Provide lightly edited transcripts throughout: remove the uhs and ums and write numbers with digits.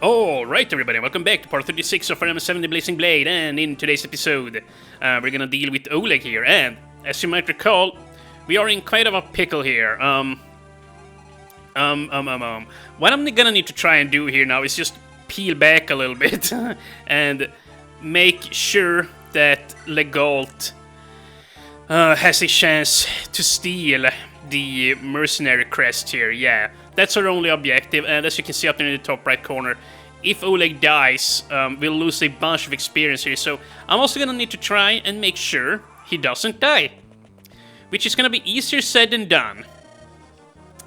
Alright everybody, welcome back to part 36 of Fe7 Blazing Blade, and in today's episode we're gonna deal with Oleg here, and as you might recall, we are in quite of a pickle here. What I'm gonna need to try and do here now is just peel back a little bit and make sure that Gulp has a chance to steal the mercenary crest here, yeah. That's our only objective, and as you can see up there in the top right corner, if Oleg dies, we'll lose a bunch of experience here, so I'm also gonna need to try and make sure he doesn't die. Which is gonna be easier said than done.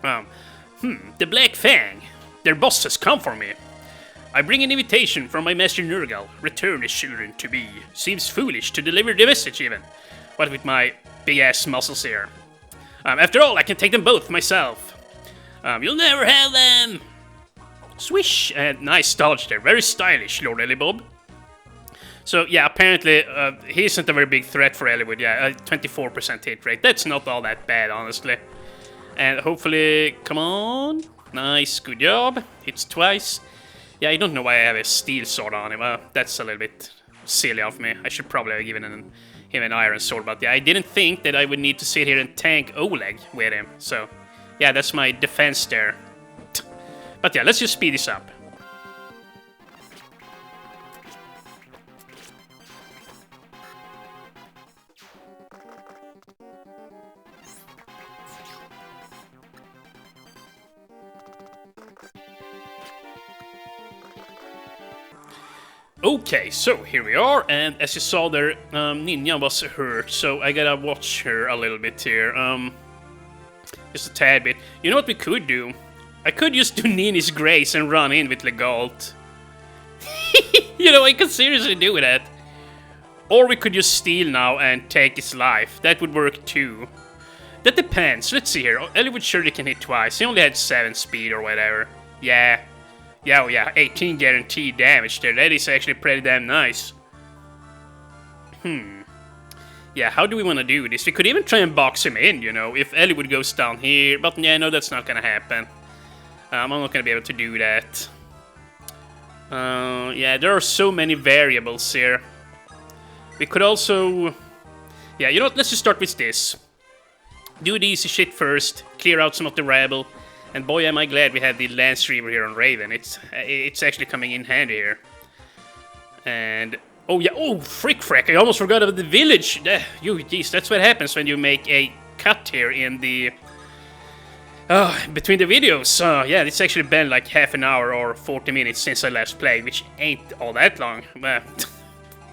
The Black Fang. Their boss has come for me. I bring an invitation from my master Nurgle. Return his children to me. Seems foolish to deliver the message even. What with my big-ass muscles here. After all, I can take them both myself. You'll never have them! Swish! Nice dodge there. Very stylish, Lord Eliwood. So, yeah, apparently, he isn't a very big threat for Eliwood. Yeah, 24% hit rate. That's not all that bad, honestly. And hopefully, come on. Nice, good job. Hits twice. Yeah, I don't know why I have a steel sword on him. That's a little bit silly of me. I should probably have given him an iron sword. But yeah, I didn't think that I would need to sit here and tank Oleg with him. So, yeah, that's my defense there. But yeah, let's just speed this up. Okay, so here we are, and as you saw there, Ninja was hurt, so I gotta watch her a little bit here, just a tad bit. You know what we could do? I could just do Nini's Grace and run in with Gulp. You know, I could seriously do that. Or we could just steal now and take his life. That would work too. That depends. Let's see here. Eliwood surely can hit twice. He only had 7 speed or whatever. Yeah. Yeah, oh yeah, 18 guaranteed damage there. That is actually pretty damn nice. Yeah, how do we want to do this? We could even try and box him in, you know, if Eliwood goes down here. But yeah, no, that's not gonna happen. I'm not gonna be able to do that. Yeah, there are so many variables here. We could also... Yeah, you know what, let's just start with this. Do the easy shit first, clear out some of the rabble. And boy, am I glad we have the Lance Reaver here on Raven. It's actually coming in handy here. And... Oh yeah, oh, frick frack, I almost forgot about the village. Jeez, that's what happens when you make a cut here in the... between the videos. Yeah, it's actually been like half an hour or 40 minutes since I last played, which ain't all that long.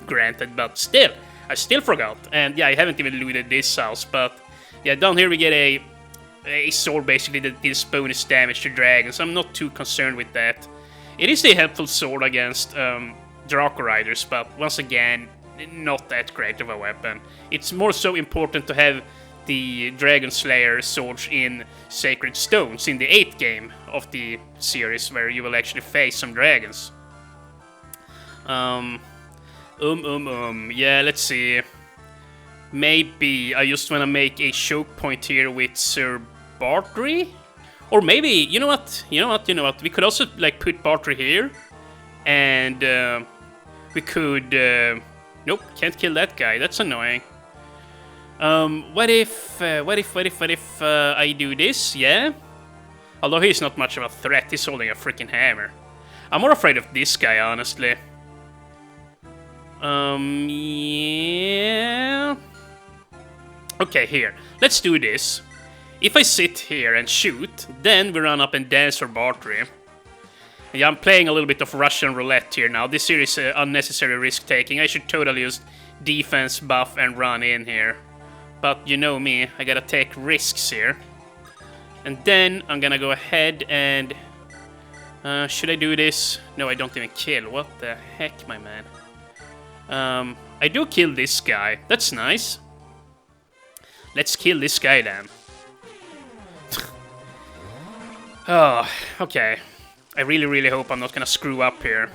Granted, but still, I still forgot. And yeah, I haven't even looted this house, but... Yeah, down here we get a sword basically that deals bonus damage to dragons. I'm not too concerned with that. It is a helpful sword against Draco Riders, but once again, not that great of a weapon. It's more so important to have the Dragon Slayer swords in Sacred Stones in the 8th game of the series, where you will actually face some dragons. Yeah, let's see. Maybe I just want to make a choke point here with Sir Bartry? Or maybe, you know what, we could also like put Bartry here, and we could, nope, can't kill that guy, that's annoying. What if I do this, yeah? Although he's not much of a threat, he's holding a freaking hammer. I'm more afraid of this guy, honestly. Yeah... Okay, here, let's do this. If I sit here and shoot, then we run up and dance for Bartry. Yeah, I'm playing a little bit of Russian roulette here now. This here is unnecessary risk-taking. I should totally just defense buff and run in here. But you know me, I gotta take risks here. And then I'm gonna go ahead and... should I do this? No, I don't even kill. What the heck, my man? I do kill this guy. That's nice. Let's kill this guy then. Oh, okay. I really hope I'm not gonna screw up here.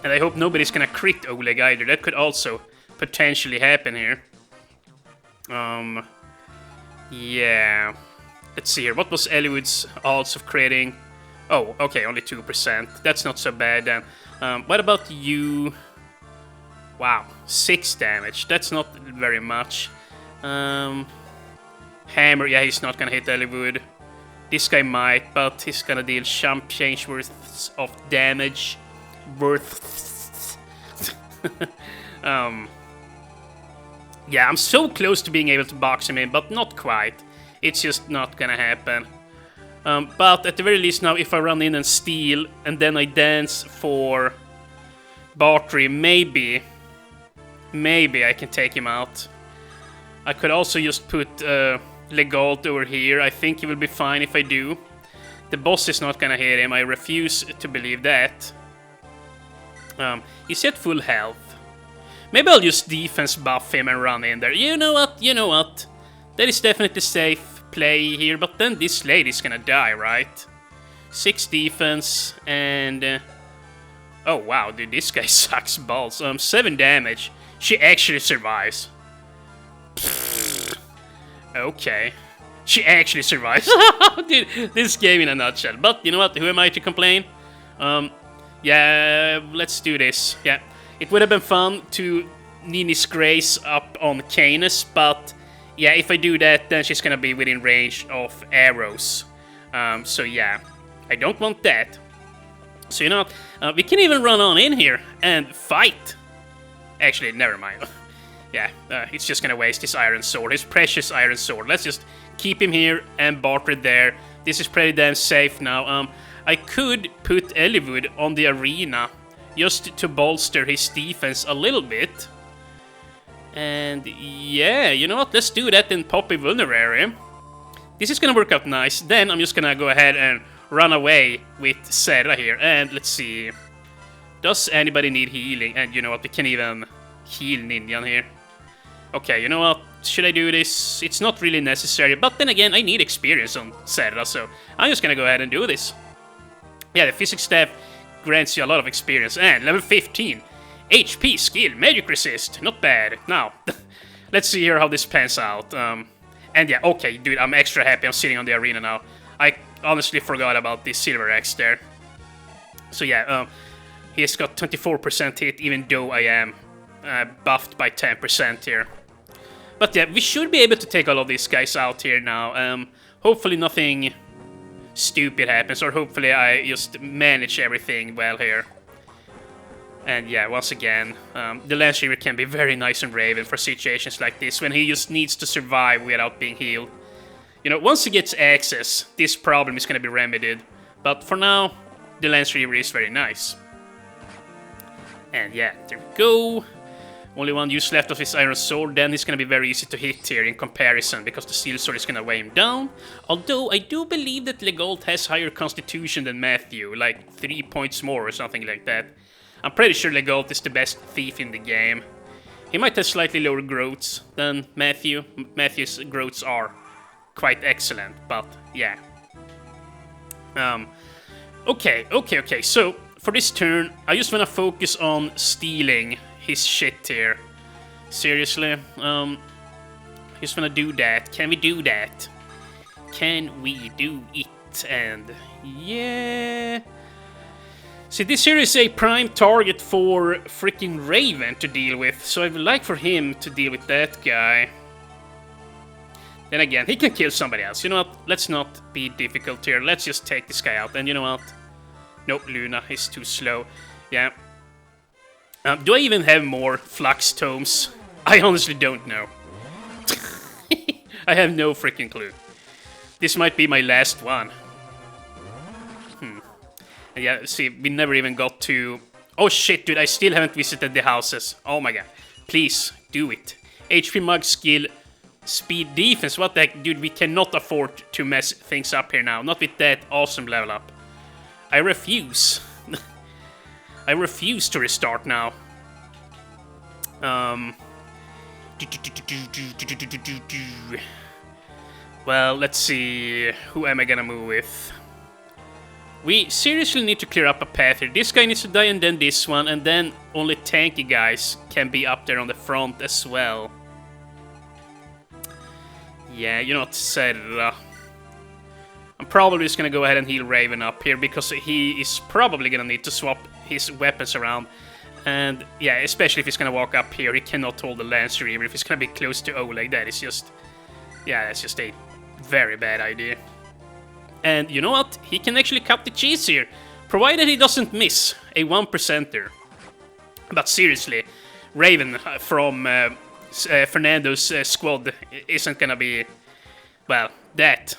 And I hope nobody's gonna crit Oleg either. That could also potentially happen here. Yeah. Let's see here. What was Eliwood's odds of critting? Oh, okay, only 2%. That's not so bad then. What about you? Wow, 6 damage. That's not very much. Hammer, yeah, he's not gonna hit Eliwood. This guy might, but he's gonna deal chump change worth of damage. Yeah, I'm so close to being able to box him in, but not quite. It's just not gonna happen. But at the very least now, if I run in and steal, and then I dance for Bartry, maybe I can take him out. I could also just put Legault over here. I think he will be fine if I do. The boss is not gonna hit him. I refuse to believe that. He's at full health. Maybe I'll just defense buff him and run in there. You know what? That is definitely safe play here, but then this lady's gonna die, right? 6 defense, and... oh wow, dude, this guy sucks balls. 7 damage. She actually survives. Okay. She actually survives. Dude, this game in a nutshell. But, you know what, who am I to complain? Yeah, let's do this. Yeah. It would have been fun to Nini's Grace up on Canis, but yeah, if I do that, then she's gonna be within range of arrows. So yeah, I don't want that. So you know what, we can even run on in here and fight. Actually, never mind. Yeah, it's just gonna waste his iron sword, his precious iron sword. Let's just keep him here and Bartred there. This is pretty damn safe now. I could put Eliwood on the arena just to bolster his defense a little bit. And yeah, you know what? Let's do that in Poppy Vulnerary. This is gonna work out nice. Then I'm just gonna go ahead and run away with Serra here. And let's see. Does anybody need healing? And you know what? We can even heal Ninjan here. Okay, you know what? Should I do this? It's not really necessary. But then again, I need experience on Serra. So I'm just gonna go ahead and do this. Yeah, the physics staff grants you a lot of experience. And level 15. HP, skill, magic resist. Not bad. Now, let's see here how this pans out. And yeah, okay, dude, I'm extra happy I'm sitting on the arena now. I honestly forgot about this silver axe there. So yeah, he has got 24% hit, even though I am buffed by 10% here. But yeah, we should be able to take all of these guys out here now. Hopefully nothing stupid happens, or hopefully I just manage everything well here. And yeah, once again, the Lance Reaver can be very nice and Raven for situations like this, when he just needs to survive without being healed. You know, once he gets access, this problem is going to be remedied. But for now, the Lance Reaver is very nice. And yeah, there we go. Only one use left of his Iron Sword, then he's going to be very easy to hit here in comparison, because the Steel Sword is going to weigh him down. Although, I do believe that Legault has higher constitution than Matthew, like 3 points more or something like that. I'm pretty sure Legault is the best thief in the game. He might have slightly lower growths than Matthew. Matthew's growths are quite excellent, but yeah. Okay. So, for this turn, I just want to focus on stealing his shit here. Seriously. Just want to do that. Can we do that? Can we do it? And yeah... See, this here is a prime target for freaking Raven to deal with, so I would like for him to deal with that guy. Then again, he can kill somebody else. You know what? Let's not be difficult here. Let's just take this guy out. And you know what? Nope, Luna is too slow. Yeah. Do I even have more Flux Tomes? I honestly don't know. I have no freaking clue. This might be my last one. And yeah, see, we never even got to... Oh shit, dude, I still haven't visited the houses. Oh my god. Please, do it. HP Mug Skill, Speed Defense. What the heck, dude, we cannot afford to mess things up here now. Not with that awesome level up. I refuse. I refuse to restart now. Well, let's see. Who am I gonna move with? We seriously need to clear up a path here. This guy needs to die, and then this one, and then only tanky guys can be up there on the front as well. Yeah, you know what, Serra. I'm probably just gonna go ahead and heal Raven up here, because he is probably gonna need to swap his weapons around. And yeah, especially if he's gonna walk up here, he cannot hold the Lancer even if he's gonna be close to Oleg. That is just... yeah, that's just a very bad idea. And you know what? He can actually cut the cheese here, provided he doesn't miss a 1%er. But seriously, Raven from Fernando's squad isn't gonna be, well, that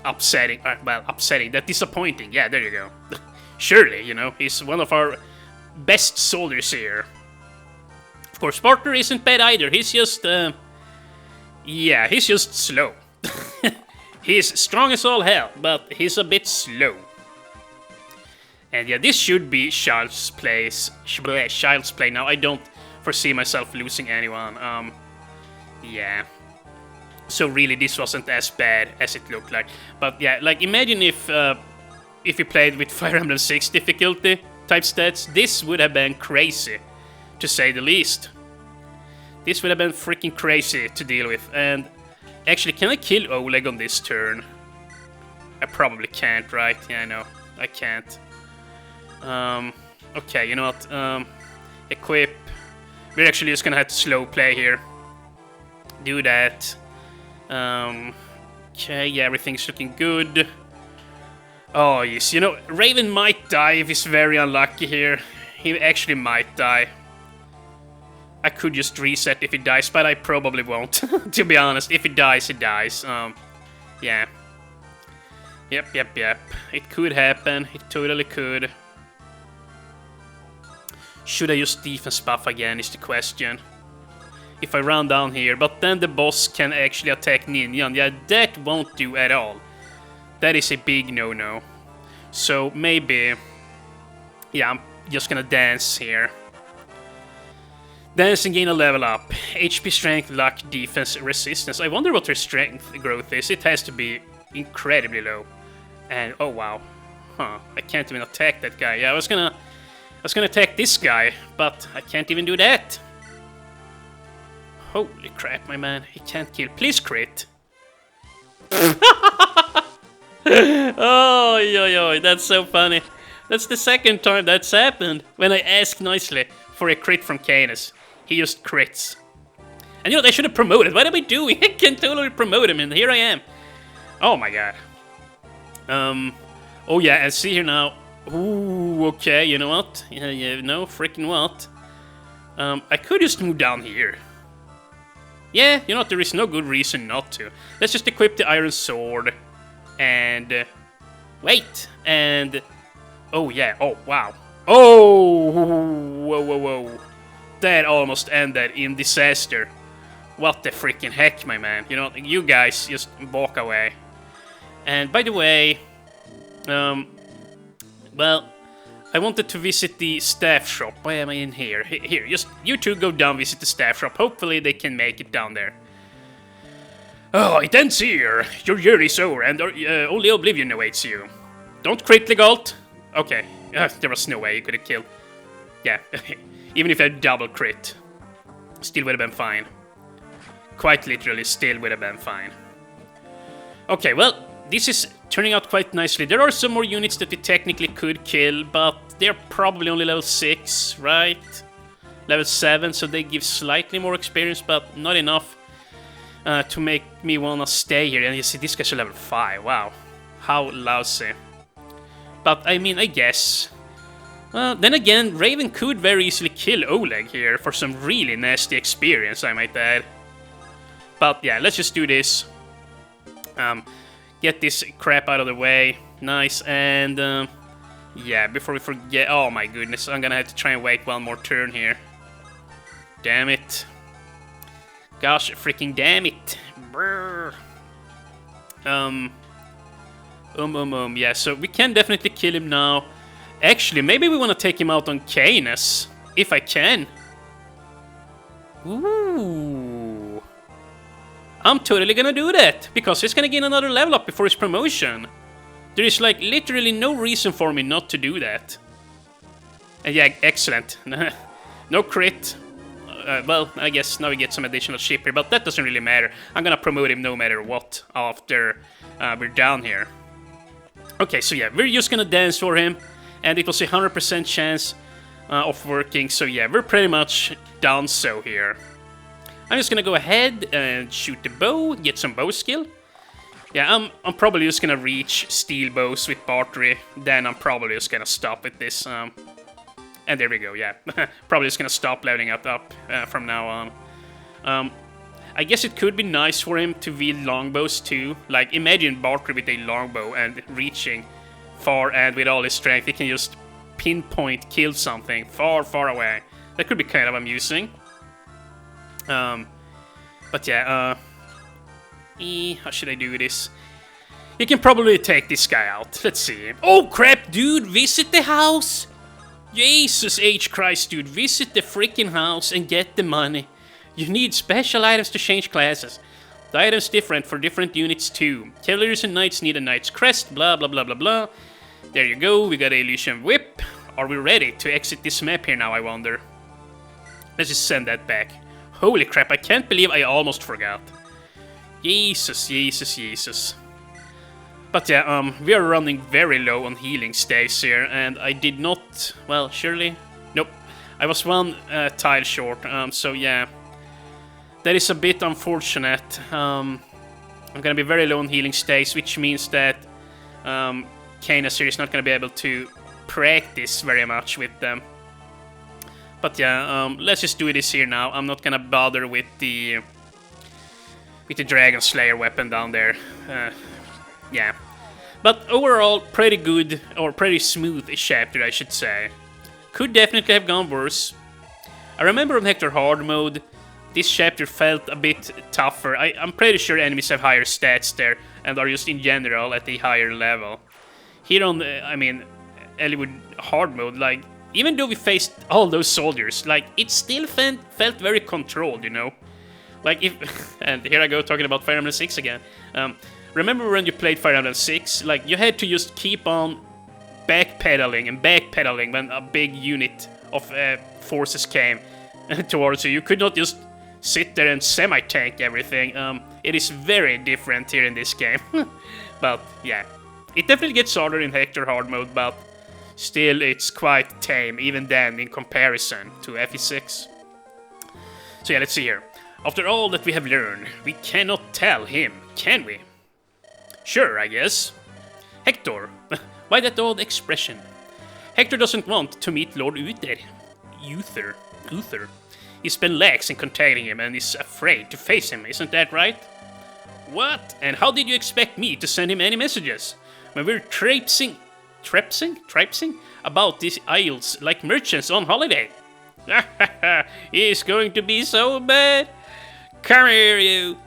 upsetting. Well, upsetting, that disappointing. Yeah, there you go. Surely, you know, he's one of our best soldiers here. Of course, Partner isn't bad either. He's just, yeah, he's just slow. He's strong as all hell, but he's a bit slow. And yeah, this should be Child's play now. I don't foresee myself losing anyone. Yeah. So really, this wasn't as bad as it looked like. But yeah, like imagine if you played with Fire Emblem 6 difficulty type stats, this would have been crazy, to say the least. This would have been freaking crazy to deal with. And actually, can I kill Oleg on this turn? I probably can't, right? Yeah, I know. I can't. Okay, you know what? Equip. We're actually just gonna have to slow play here. Do that. Okay, yeah, everything's looking good. Oh, yes, you know, Raven might die if he's very unlucky here. He actually might die. I could just reset if he dies, but I probably won't, to be honest. If he dies, he dies. Yeah. Yep. It could happen. It totally could. Should I use defense buff again is the question. If I run down here, but then the boss can actually attack Ninja. Yeah, that won't do at all. That is a big no-no. So maybe... yeah, I'm just gonna dance here. Dance and gain a level up. HP, strength, luck, defense, resistance. I wonder what her strength growth is. It has to be incredibly low. And, oh wow. Huh, I can't even attack that guy. Yeah, I was gonna attack this guy, but I can't even do that. Holy crap, my man. He can't kill. Please crit. Oh, yo, that's so funny. That's the second time that's happened. When I ask nicely for a crit from Canis, he just crits. And you know, they should have promoted. What am I doing? I can totally promote him, and here I am. Oh my god. Oh yeah, and see here now. Ooh, okay, you know what? Yeah, no, freaking what? I could just move down here. Yeah, you know what, there is no good reason not to. Let's just equip the iron sword. And... wait, and... oh yeah, oh wow. Oh, whoa. That almost ended in disaster. What the freaking heck, my man. You know, you guys just walk away. And by the way... well, I wanted to visit the staff shop. Why am I in here? Here, just you two go down, visit the staff shop. Hopefully they can make it down there. Oh, it ends here. Your journey's over, and only oblivion awaits you. Don't crit, Gulp. Okay, there was no way you could have killed. Yeah, even if I double crit, still would have been fine. Quite literally, still would have been fine. Okay, well, this is turning out quite nicely. There are some more units that we technically could kill, but they're probably only level 6, right? Level 7, so they give slightly more experience, but not enough to make me wanna stay here. And you see, this guy's a level 5, wow. How lousy. But, I mean, I guess... well, then again, Raven could very easily kill Oleg here for some really nasty experience, I might add. But, yeah, let's just do this. Get this crap out of the way. Nice, and... yeah, before we forget... oh my goodness, I'm gonna have to try and wait one more turn here. Damn it. Gosh, freaking damn it. Brr. Yeah, so we can definitely kill him now. Actually, maybe we want to take him out on Canis, if I can. Ooh. I'm totally gonna do that, because he's gonna gain another level up before his promotion. There is, like, literally no reason for me not to do that. And yeah, excellent. No crit. well, I guess now we get some additional ship here, but that doesn't really matter. I'm gonna promote him no matter what after we're down here. Okay, so yeah, we're just gonna dance for him, and it was a 100% chance of working, so yeah, we're pretty much done so here. I'm just gonna go ahead and shoot the bow, get some bow skill. Yeah, I'm probably just gonna reach steel bows with Bartery, then I'm probably just gonna stop with this. And there we go, yeah. Probably just gonna stop leveling up from now on. I guess it could be nice for him to wield longbows too. Like, imagine Bartery with a longbow and reaching far, and with all his strength, he can just pinpoint kill something far, far away. That could be kind of amusing. But yeah, how should I do this? You can probably take this guy out. Let's see. Oh crap, dude! Visit the house! Jesus H. Christ, dude. Visit the freaking house and get the money. You need special items to change classes. The item's different for different units too. Cavaliers and knights need a knight's crest, blah blah blah blah blah. There you go, we got a illusion whip. Are we ready to exit this map here now, I wonder? Let's just send that back. Holy crap, I can't believe I almost forgot. Jesus, Jesus, Jesus. But yeah, we are running very low on healing staves here, and I did not... Well, surely... Nope. I was one tile short, so yeah. That is a bit unfortunate. I'm gonna be very low on healing staves, which means that Kanas here is not gonna be able to practice very much with them. But yeah, let's just do this here now. I'm not gonna bother with the Dragon Slayer weapon down there. Yeah. But overall, pretty good, or pretty smooth chapter, I should say. Could definitely have gone worse. I remember on Hector hard mode, this chapter felt a bit tougher. I'm pretty sure enemies have higher stats there, and are just in general at a higher level. Here on, I mean, Eliwood hard mode, like, even though we faced all those soldiers, like, it still felt very controlled, you know? Like, if... and here I go talking about Fire Emblem 6 again. Remember when you played Fire Emblem 6? Like, you had to just keep on backpedaling and backpedaling when a big unit of forces came towards you. You could not just sit there and semi-tank everything. It is very different here in this game. But, yeah. It definitely gets harder in Hector hard mode, but still it's quite tame, even then, in comparison to FE6. So yeah, let's see here. After all that we have learned, we cannot tell him, can we? Sure, I guess. Hector. Why that old expression? Hector doesn't want to meet Lord Uther. He's been lax in contacting him and is afraid to face him, isn't that right? What? And how did you expect me to send him any messages? When we're traipsing about these isles like merchants on holiday? He's going to be so bad. Come here, you.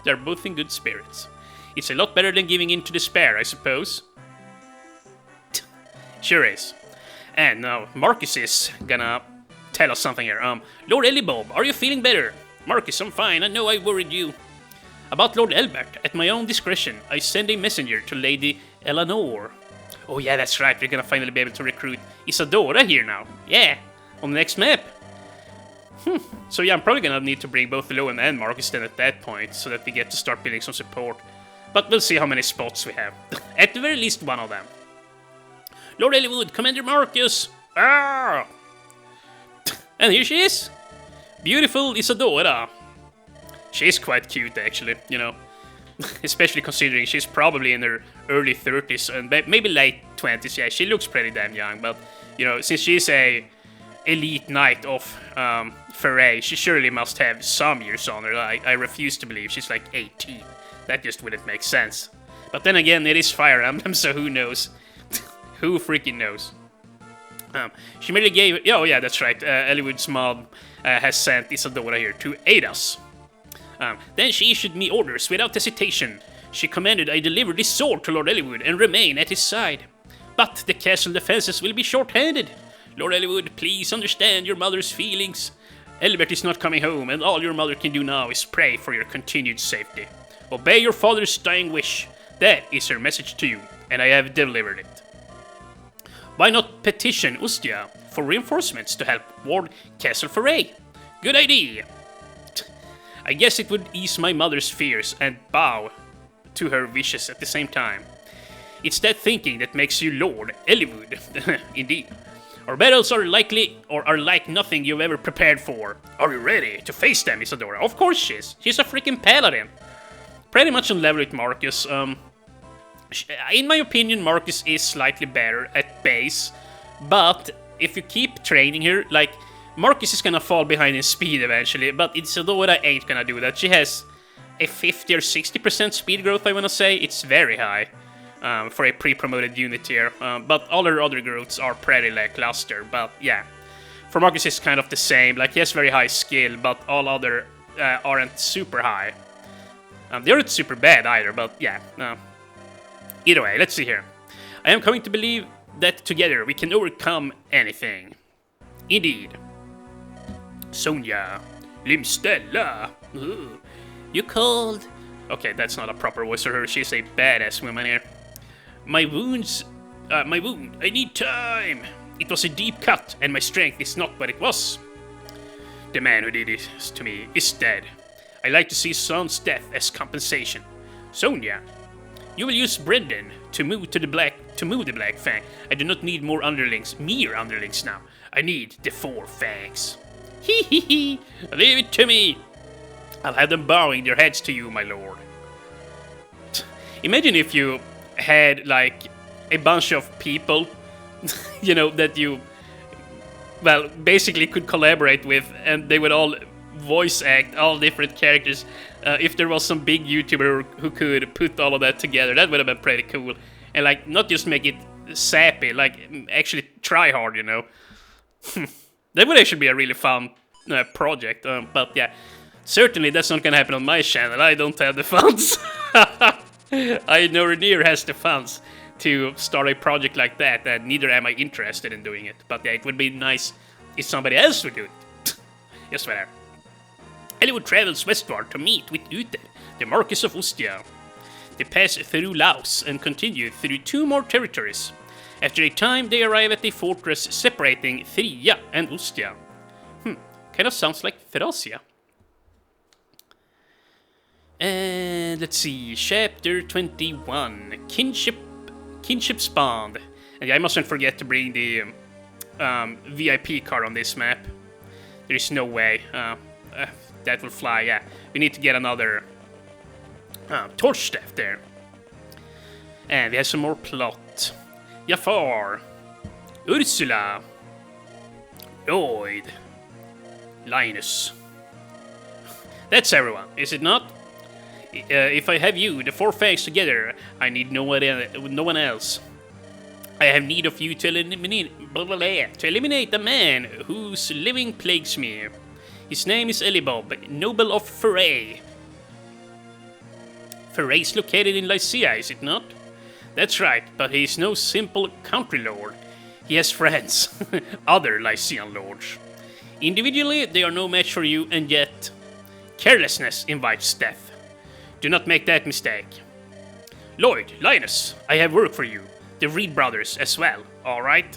They're both in good spirits. It's a lot better than giving in to despair, I suppose. Sure is. And now, Marcus is gonna tell us something here. Lord Elibob, are you feeling better? Marcus, I'm fine. I know I worried you. About Lord Elbert, at my own discretion, I send a messenger to Lady Eleanor. Oh yeah, that's right. We're gonna finally be able to recruit Isadora here now. Yeah, on the next map. So yeah, I'm probably gonna need to bring both Lowen and Marcus then at that point, so that we get to start building some support. But we'll see how many spots we have. At the very least, one of them. Lord Eliwood, Commander Marcus! Ah! And here she is! Beautiful Isadora. She's quite cute, actually, you know. Especially considering she's probably in her early 30s and maybe late 20s. Yeah, she looks pretty damn young, but, you know, since she's a elite knight of Foray, she surely must have some years on her. I refuse to believe she's like 18. That just wouldn't make sense. But then again, it is Fire Emblem, so who knows? Who freaking knows? She merely gave... Oh yeah, that's right. Eliwood's mom has sent Isadora here to aid us. Then she issued me orders without hesitation. She commanded I deliver this sword to Lord Eliwood and remain at his side. But the castle defenses will be short-handed. Lord Eliwood, please understand your mother's feelings. Elbert is not coming home, and all your mother can do now is pray for your continued safety. Obey your father's dying wish. That is her message to you, and I have delivered it. Why not petition Ustia for reinforcements to help ward Castle Foray. Good idea. I guess it would ease my mother's fears and bow to her wishes at the same time. It's that thinking that makes you Lord Eliwood. Indeed. Our battles are like nothing you've ever prepared for. Are you ready to face them, Isadora? Of course she is. She's a freaking paladin. Pretty much on level with Marcus. In my opinion, Marcus is slightly better at base, but if you keep training her, like, Marcus is gonna fall behind in speed eventually, but Isadora ain't gonna do that. She has a 50 or 60% speed growth, I wanna say. It's very high for a pre-promoted unit here, but all her other growths are pretty lackluster, but yeah. For Marcus it's kind of the same, like he has very high skill, but all other aren't super high. They aren't super bad either, but yeah. Either way, let's see here. I am coming to believe that together we can overcome anything. Indeed. Sonia. Limstella. Ooh. You called? Okay, that's not a proper voice for her. She's a badass woman here. My wound. I need time. It was a deep cut, and my strength is not what it was. The man who did this to me is dead. I like to see son's death as compensation. Sonia. You will use Brendan to move the Black Fang. I do not need more underlings, mere underlings now. I need the 4 fangs. Hee hee hee! Leave it to me! I'll have them bowing their heads to you, my lord. Imagine if you had, like, a bunch of people, you know, that you, well, basically could collaborate with, and they would all voice act all different characters. If there was some big YouTuber who could put all of that together, that would have been pretty cool. And like, not just make it sappy, like actually try hard, you know. That would actually be a really fun project. But yeah, certainly that's not gonna happen on my channel. I don't have the funds. I nowhere near has the funds to start a project like that, and neither am I interested in doing it. But yeah, it would be nice if somebody else would do it. Just whatever. Eliwood travels westward to meet with Ute, the Marquis of Ustia. They pass through Laos and continue through 2 more territories. After a time, they arrive at a fortress separating Thria and Ustia. Kind of sounds like Thracia. And let's see, Chapter 21, Kinship's Bond. And I mustn't forget to bring the VIP card on this map. There is no way. That will fly, yeah. We need to get another torch staff there. And we have some more plot. Jafar. Ursula. Lloyd. Linus. That's everyone, is it not? If I have you, the 4 fangs together, I need no one else. I have need of you to eliminate the man whose living plagues me. His name is Elibob, noble of Foray. Foray is located in Lycia, is it not? That's right, but he is no simple country lord. He has friends, other Lycian lords. Individually, they are no match for you, and yet carelessness invites death. Do not make that mistake. Lloyd, Linus, I have work for you. The Reed brothers as well, alright?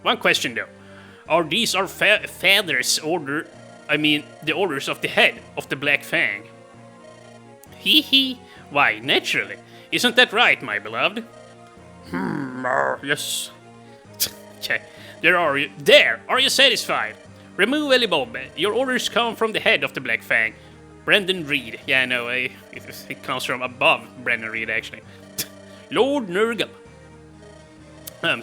One question though. Are these our father's order? I mean, the orders of the head of the Black Fang. Hee hee. Why, naturally. Isn't that right, my beloved? Yes. Okay. There, are you satisfied? Remove Elibob. Your orders come from the head of the Black Fang. Brendan Reed. Yeah, no, it comes from above Brendan Reed, actually. Lord Nurgle.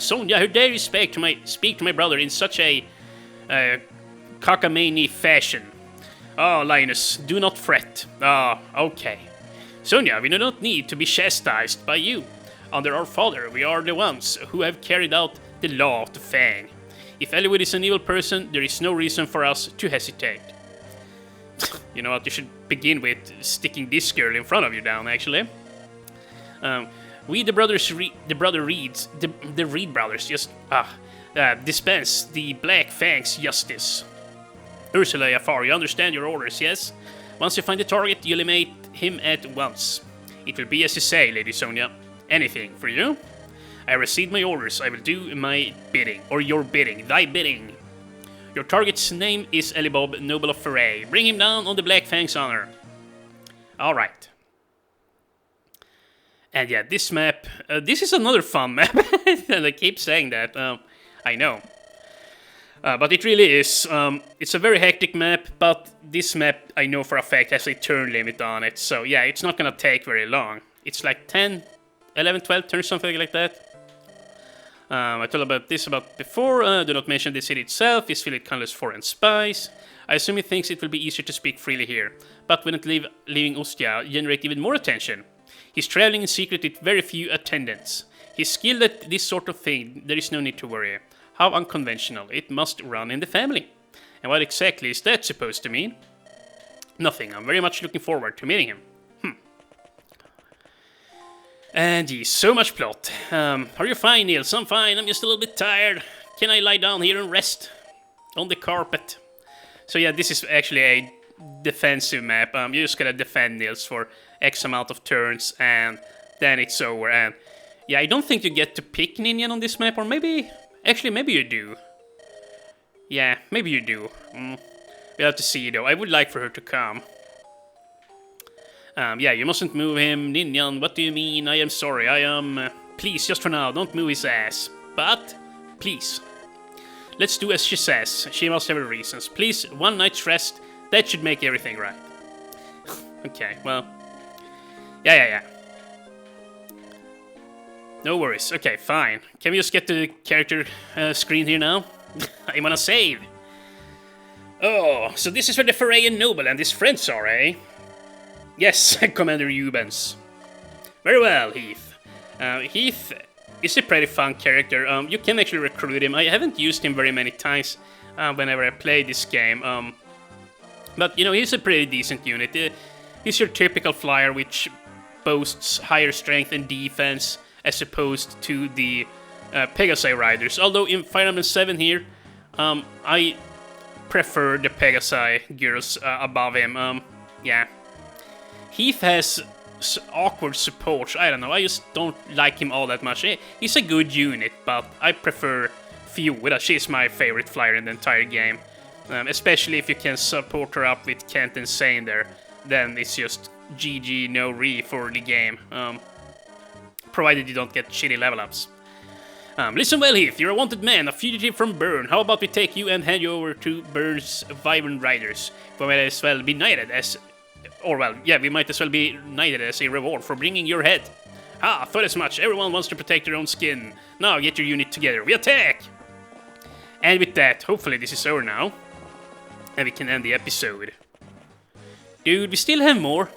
Sonia, how dare you speak to my brother in such a cockamamie fashion? Oh, Linus, do not fret. Ah, okay. Sonia, we do not need to be chastised by you. Under our father, we are the ones who have carried out the law of the Fang. If Eliwood is an evil person, there is no reason for us to hesitate. You know what, you should begin with sticking this girl in front of you down, actually. We, the Reed brothers, just dispense the Black Fang's justice. Ursula Jafar, you understand your orders, yes? Once you find the target, you eliminate him at once. It will be as you say, Lady Sonia. Anything for you? I received my orders. I will do my bidding. Or your bidding. Thy bidding. Your target's name is Eliwood, noble of Fe7. Bring him down on the Black Fang's honor. Alright. And yeah, this map... this is another fun map. And I keep saying that. I know. But it really is. It's a very hectic map, but this map, I know for a fact, has a turn limit on it. So yeah, it's not gonna take very long. It's like 10, 11, 12 turns, something like that. I told about this before. Do not mention the city itself. Is filled with countless foreign spies. I assume he thinks it will be easier to speak freely here. But wouldn't leaving Ostia generate even more attention? He's traveling in secret with very few attendants. He's skilled at this sort of thing. There is no need to worry. How unconventional. It must run in the family. And what exactly is that supposed to mean? Nothing. I'm very much looking forward to meeting him. And geez, so much plot. Are you fine, Niels? I'm fine. I'm just a little bit tired. Can I lie down here and rest? On the carpet. So yeah, this is actually a defensive map. You just gotta defend Niels for X amount of turns, and then it's over. And yeah, I don't think you get to pick Ninian on this map, or maybe... Actually, maybe you do. Yeah, maybe you do. We'll have to see, though. I would like for her to come. Yeah, you mustn't move him. Ninian, what do you mean? I am sorry. I am... please, just for now, don't move his ass. But, please. Let's do as she says. She must have her reasons. Please, one night's rest. That should make everything right. Okay, well... Yeah. No worries. Okay, fine. Can we just get to the character screen here now? I wanna save. Oh, so this is where the Fe7 noble and his friends are, eh? Yes, Commander Eubens. Very well, Heath. Heath is a pretty fun character. You can actually recruit him. I haven't used him very many times whenever I play this game. But, you know, he's a pretty decent unit. He's your typical flyer, which boasts higher strength and defense as opposed to the Pegasi riders. Although in Fire Emblem 7 here, I prefer the Pegasi girls above him. Yeah. Heath has awkward support. I don't know, I just don't like him all that much. He's a good unit, but I prefer Fiora. She's my favorite flyer in the entire game. Especially if you can support her up with Kent and Zane there. Then it's just GG, no re for the game. Provided you don't get shitty level ups. Listen well, Heath, you're a wanted man, a fugitive from Bern. How about we take you and hand you over to Bern's vibrant riders? We might as well be knighted as... Or well, yeah, we might as well be knighted as a reward for bringing your head. Ah, thought as much. Everyone wants to protect their own skin. Now get your unit together. We attack! And with that, hopefully this is over now. And we can end the episode. Dude, we still have more.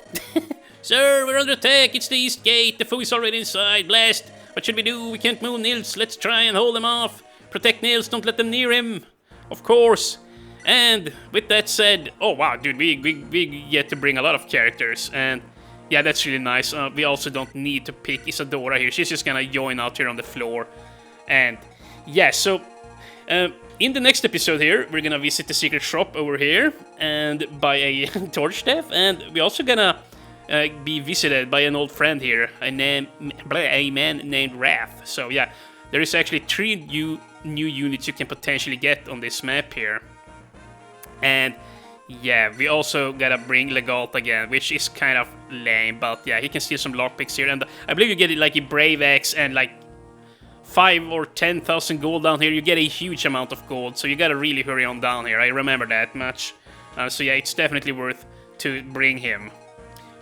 Sir, we're under attack. It's the east gate. The foe is already inside. Blast. What should we do? We can't move Nils. Let's try and hold them off. Protect Nils. Don't let them near him. Of course. And with that said... Oh, wow, dude. We get to bring a lot of characters. And yeah, that's really nice. We also don't need to pick Isadora here. She's just gonna join out here on the floor. And yeah, so... in the next episode here, we're gonna visit the secret shop over here and buy a torch staff, and we're also gonna be visited by an old friend here, a man named Wrath. So yeah, there is actually 3 new units you can potentially get on this map here. And yeah, we also gotta bring Legault again, which is kind of lame, but yeah, he can steal some lockpicks here, and I believe you get like a Brave Axe and like 5 or 10,000 gold down here. You get a huge amount of gold, so you gotta really hurry on down here. I remember that much. So yeah, it's definitely worth to bring him.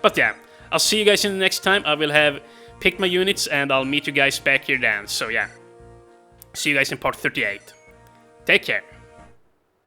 But yeah, I'll see you guys in the next time. I will have picked my units, and I'll meet you guys back here then. So yeah, see you guys in part 38. Take care.